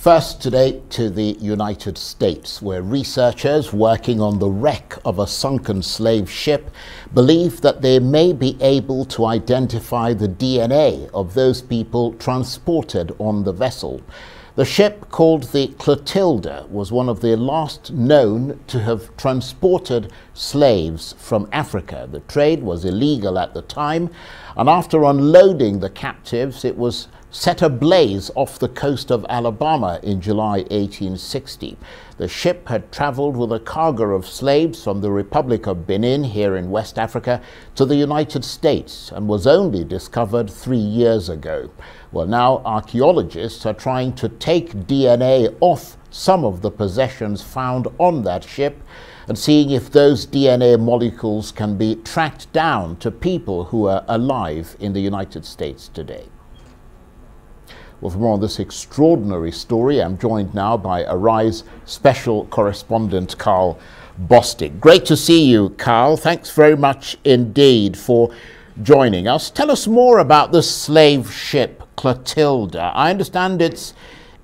First today to the United States, where researchers working on the wreck of a sunken slave ship believe that they may be able to identify the DNA of those people transported on the vessel. The ship, called the Clotilda, was one of the last known to have transported slaves from Africa. The trade was illegal at the time, and after unloading the captives, it was set ablaze off the coast of Alabama in July 1860. The ship had traveled with a cargo of slaves from the Republic of Benin, here in West Africa, to the United States, and was only discovered 3 years ago. Well, now archaeologists are trying to take DNA off some of the possessions found on that ship and seeing if those DNA molecules can be tracked down to people who are alive in the United States today. Well, for more on this extraordinary story, I'm joined now by Arise special correspondent Karl Bostic. Great to see you, Karl. Thanks very much indeed for joining us. Tell us more about the slave ship Clotilda. I understand its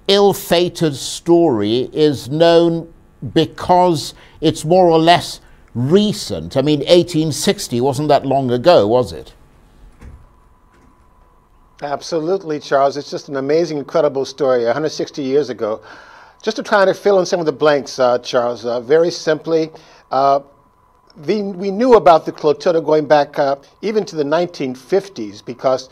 ill-fated story is known because it's more or less recent. I mean, 1860 wasn't that long ago, was it? Absolutely, Charles. It's just an amazing, incredible story, 160 years ago. Just to try to fill in some of the blanks, Charles, very simply, we knew about the Clotilda going back even to the 1950s because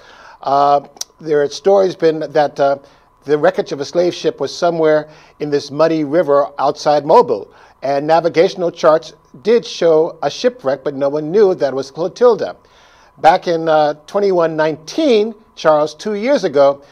there had stories been that the wreckage of a slave ship was somewhere in this muddy river outside Mobile. And navigational charts did show a shipwreck, but no one knew that it was Clotilda. Back in 2119, Charles, 2 years ago,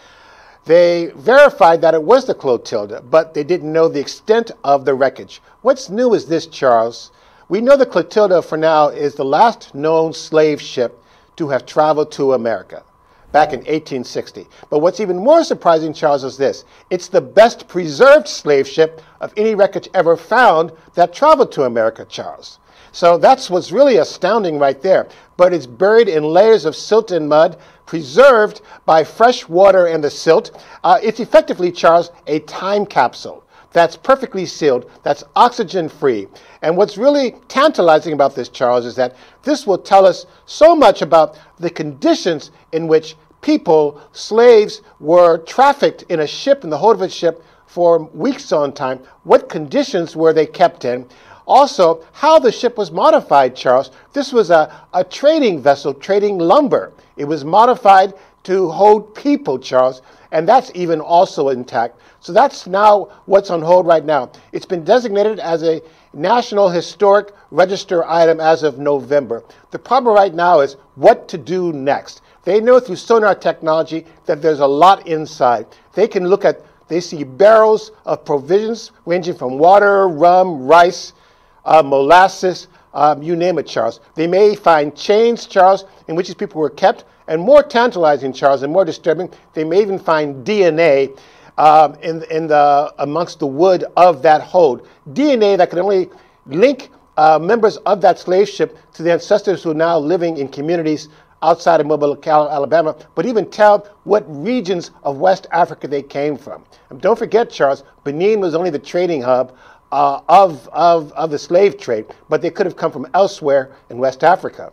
they verified that it was the Clotilda, but they didn't know the extent of the wreckage. What's new is this, Charles. We know the Clotilda for now is the last known slave ship to have traveled to America back in 1860. But what's even more surprising, Charles, is this. It's the best preserved slave ship of any wreckage ever found that traveled to America, Charles. So that's what's really astounding right there. But it's buried in layers of silt and mud, preserved by fresh water and the silt. It's effectively, Charles, a time capsule that's perfectly sealed, that's oxygen-free. And what's really tantalizing about this, Charles, is that this will tell us so much about the conditions in which people, slaves, were trafficked in a ship, in the hold of a ship, for weeks on time. What conditions were they kept in? Also, how the ship was modified, Charles. This was a trading vessel, trading lumber. It was modified to hold people, Charles, and that's even also intact. So that's now what's on hold right now. It's been designated as a National Historic Register item as of November. The problem right now is what to do next. They know through sonar technology that there's a lot inside. They see barrels of provisions ranging from water, rum, rice, molasses, you name it, Charles. They may find chains, Charles, in which these people were kept, and more tantalizing, Charles, and more disturbing, they may even find DNA amongst the wood of that hold. DNA that could only link members of that slave ship to the ancestors who are now living in communities outside of Mobile, Alabama, but even tell what regions of West Africa they came from. And don't forget, Charles, Benin was only the trading hub of the slave trade, but they could have come from elsewhere in West Africa.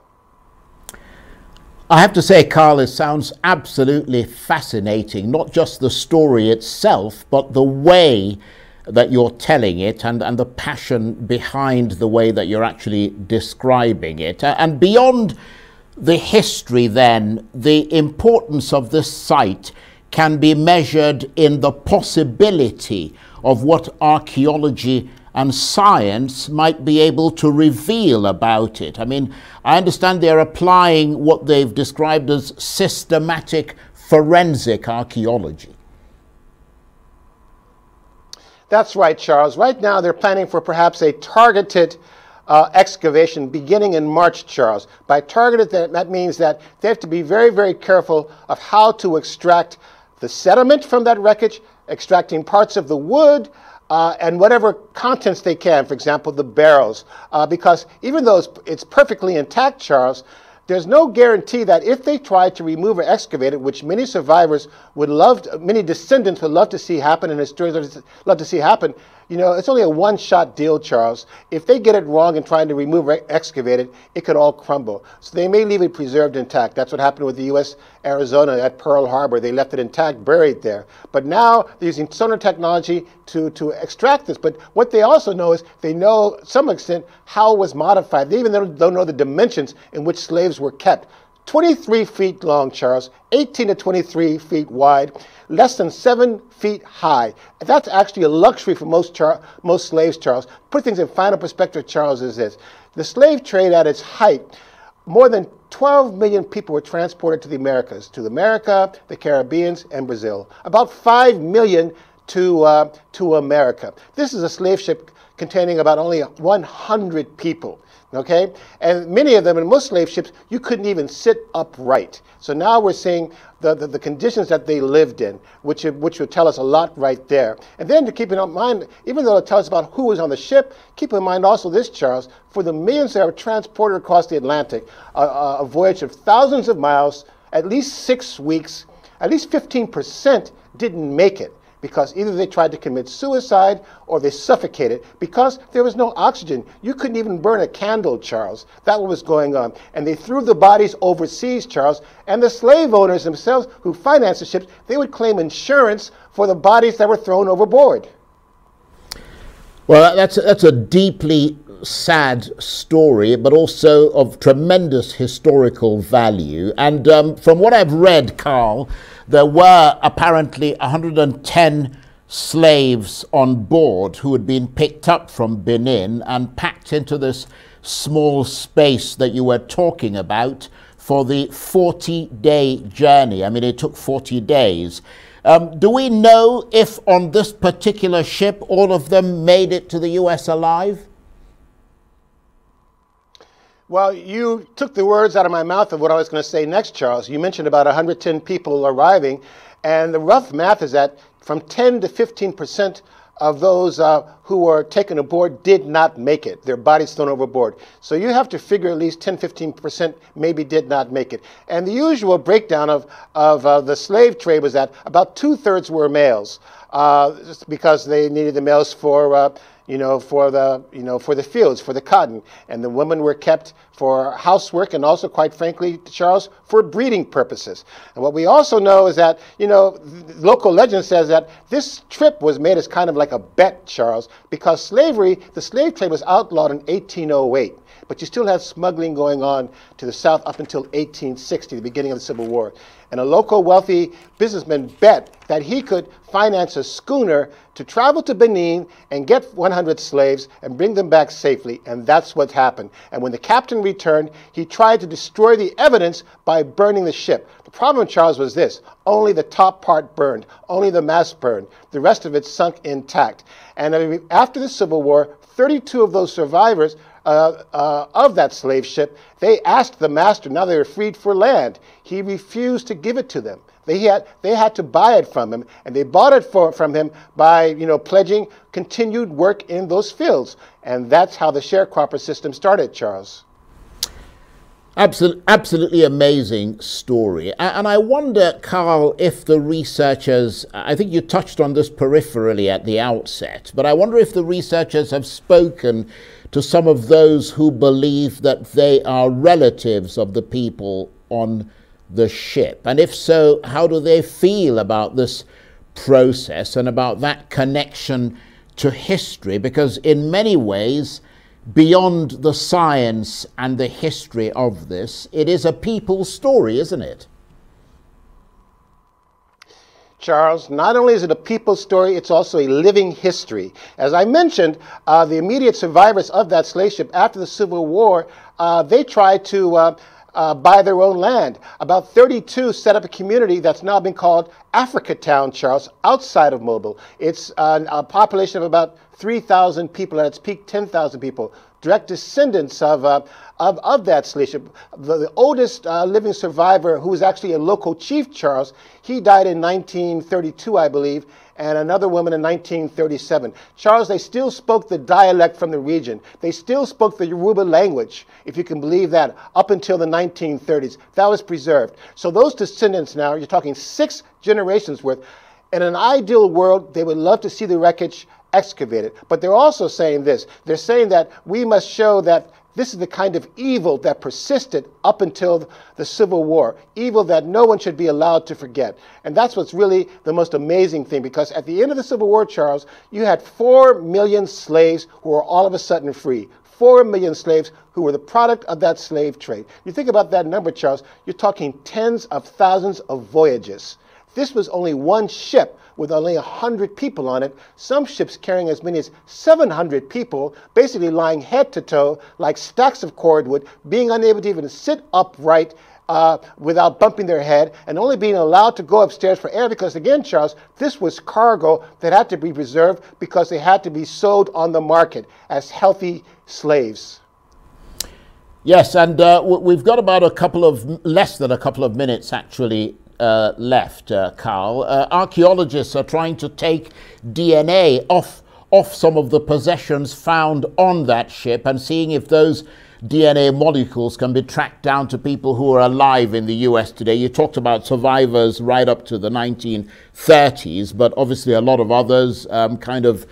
I have to say, Karl, it sounds absolutely fascinating, not just the story itself, but the way that you're telling it and the passion behind the way that you're actually describing it. And beyond the history then, the importance of this site can be measured in the possibility of what archaeology and science might be able to reveal about it. I mean, I understand they're applying what they've described as systematic forensic archaeology. That's right, Charles. Right now they're planning for perhaps a targeted excavation beginning in March, Charles. By targeted, that means that they have to be very, very careful of how to extract the sediment from that wreckage, extracting parts of the wood, and whatever contents they can, for example, the barrels. Because even though it's perfectly intact, Charles, there's no guarantee that if they tried to remove or excavate it, which many survivors would love, many descendants would love to see happen, and historians would love to see happen, you know, it's only a one-shot deal, Charles. If they get it wrong in trying to remove or excavate it, it could all crumble. So they may leave it preserved intact. That's what happened with the U.S. Arizona at Pearl Harbor. They left it intact, buried there. But now they're using sonar technology to extract this. But what they also know is they know, to some extent, how it was modified. They even don't know the dimensions in which slaves were kept. 23 feet long, Charles, 18 to 23 feet wide, less than 7 feet high. That's actually a luxury for most slaves, Charles. Put things in final perspective, Charles, is this. The slave trade at its height, more than 12 million people were transported to the Americas, the Caribbean, and Brazil. About 5 million to America. This is a slave ship containing about only 100 people. Okay, and many of them in most slave ships, you couldn't even sit upright. So now we're seeing the conditions that they lived in, which would tell us a lot right there. And then to keep in mind, even though it tells us about who was on the ship, keep in mind also this, Charles, for the millions that were transported across the Atlantic, a voyage of thousands of miles, at least 6 weeks, at least 15% didn't make it, because either they tried to commit suicide or they suffocated because there was no oxygen. You couldn't even burn a candle, Charles. That's what was going on. And they threw the bodies overseas, Charles, and the slave owners themselves who financed the ships, they would claim insurance for the bodies that were thrown overboard. Well, that's a deeply sad story, but also of tremendous historical value. And from what I've read, Karl, there were apparently 110 slaves on board who had been picked up from Benin and packed into this small space that you were talking about for the 40-day journey. I mean, it took 40 days. Do we know if on this particular ship all of them made it to the US alive? Well, you took the words out of my mouth of what I was going to say next, Charles. You mentioned about 110 people arriving, and the rough math is that from 10 to 15% of those who were taken aboard did not make it. Their bodies thrown overboard. So you have to figure at least 10, 15% maybe did not make it. And the usual breakdown of the slave trade was that about 2/3 were males, just because they needed the males for for the fields, for the cotton. And the women were kept for housework and also, quite frankly, Charles, for breeding purposes. And what we also know is that, local legend says that this trip was made as kind of like a bet, Charles, because slavery, the slave trade was outlawed in 1808. But you still had smuggling going on to the south up until 1860, the beginning of the Civil War. And a local wealthy businessman bet that he could finance a schooner to travel to Benin and get 100 slaves and bring them back safely. And that's what happened. And when the captain returned, he tried to destroy the evidence by burning the ship. The problem, Charles, was this. Only the top part burned. Only the mast burned. The rest of it sunk intact. And after the Civil War, 32 of those survivors of that slave ship, they asked the master, now they were freed for land. He refused to give it to them. They had to buy it from him, and they bought it from him by pledging continued work in those fields. And that's how the sharecropper system started, Charles. Absolutely amazing story. And I wonder, Karl, if the researchers, I think you touched on this peripherally at the outset, but I wonder if the researchers have spoken to some of those who believe that they are relatives of the people on the ship. And if so, how do they feel about this process and about that connection to history? Because in many ways, beyond the science and the history of this, it is a people's story, isn't it? Charles, not only is it a people's story, it's also a living history. As I mentioned, the immediate survivors of that slave ship after the Civil War, they tried to buy their own land. About 32 set up a community that's now been called Africatown, Charles, outside of Mobile. It's a population of about 3,000 people, at its peak 10,000 people. direct descendants of that slave ship. The oldest living survivor, who was actually a local chief, Charles, he died in 1932, I believe, and another woman in 1937. Charles, they still spoke the dialect from the region. They still spoke the Yoruba language, if you can believe that, up until the 1930s. That was preserved. So those descendants now, you're talking 6 generations worth. In an ideal world, they would love to see the wreckage excavated. But they're also saying this. They're saying that we must show that this is the kind of evil that persisted up until the Civil War, evil that no one should be allowed to forget. And that's what's really the most amazing thing, because at the end of the Civil War, Charles, you had 4 million slaves who were all of a sudden free. 4 million slaves who were the product of that slave trade. You think about that number, Charles, you're talking tens of thousands of voyages. This was only one ship with only 100 people on it, some ships carrying as many as 700 people, basically lying head to toe like stacks of cordwood, being unable to even sit upright without bumping their head, and only being allowed to go upstairs for air because, again, Charles, this was cargo that had to be preserved because they had to be sold on the market as healthy slaves. Yes, and we've got about less than a couple of minutes, actually, left, Karl. Archaeologists are trying to take DNA off some of the possessions found on that ship and seeing if those DNA molecules can be tracked down to people who are alive in the US today. You talked about survivors right up to the 1930s, but obviously a lot of others kind of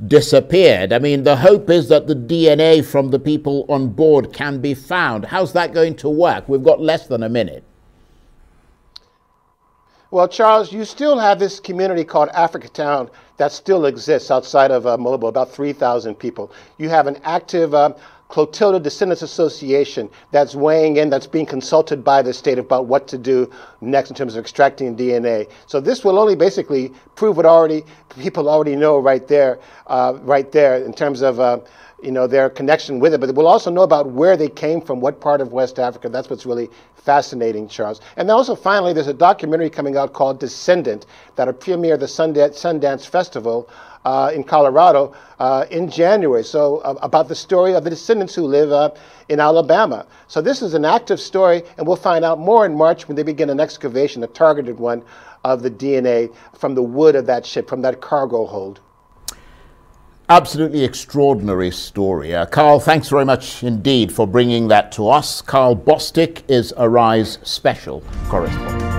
disappeared. I mean, the hope is that the DNA from the people on board can be found. How's that going to work? We've got less than a minute. Well, Charles, you still have this community called Africatown that still exists outside of Mobile, about 3,000 people. You have an active Clotilda Descendants Association that's weighing in, that's being consulted by the state about what to do next in terms of extracting DNA. So this will only basically prove what people already know right there in terms of their connection with it, but we'll also know about where they came from, what part of West Africa. That's what's really fascinating, Charles. And then also, finally, there's a documentary coming out called Descendant that'll premiere the Sundance Festival in Colorado in January. So about the story of the descendants who live in Alabama. So this is an active story, and we'll find out more in March when they begin an excavation, a targeted one, of the DNA from the wood of that ship, from that cargo hold. Absolutely extraordinary story. Karl, thanks very much indeed for bringing that to us. Karl Bostic is Arise Special Correspondent.